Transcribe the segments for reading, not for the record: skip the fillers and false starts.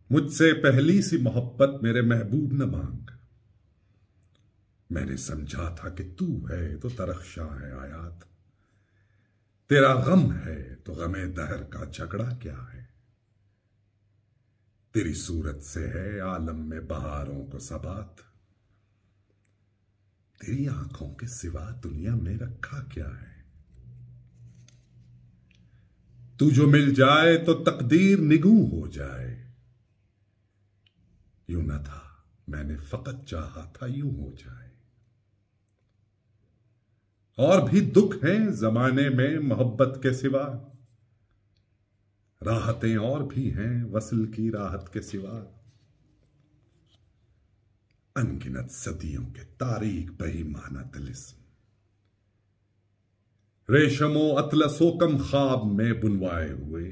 मुझसे पहली सी मोहब्बत मेरे महबूब न मांग। मैंने समझा था कि तू है तो तरख्शा है आयात, तेरा गम है तो गमे दहर का झगड़ा क्या है। तेरी सूरत से है आलम में बहारों को सबात, तेरी आंखों के सिवा दुनिया में रखा क्या है। तू जो मिल जाए तो तकदीर निगू हो जाए, यूं न था मैंने फकत चाहा था यूं हो जाए। और भी दुख हैं जमाने में मोहब्बत के सिवा, राहतें और भी हैं वसल की राहत के सिवा। अनगिनत सदियों के तारीख बेईमाना तिलिस्म, रेशमो अतलसो कम ख्वाब में बुनवाए हुए,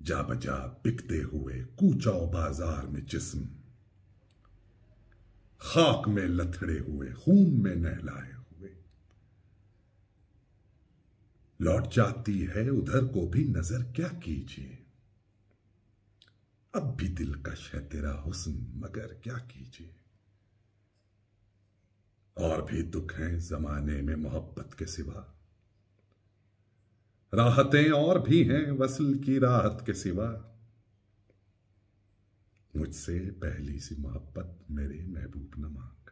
जा बजा बिकते हुए कूचाओ बाजार में जिस्म, खाक में लथड़े हुए खून में नहलाए हुए। लौट जाती है उधर को भी नजर क्या कीजिए, अब भी दिलकश है तेरा हुस्न मगर क्या कीजिए। और भी दुख हैं जमाने में मोहब्बत के सिवा, राहतें और भी हैं वसल की राहत के सिवा। मुझसे पहली सी मोहब्बत मेरे महबूब न मांग।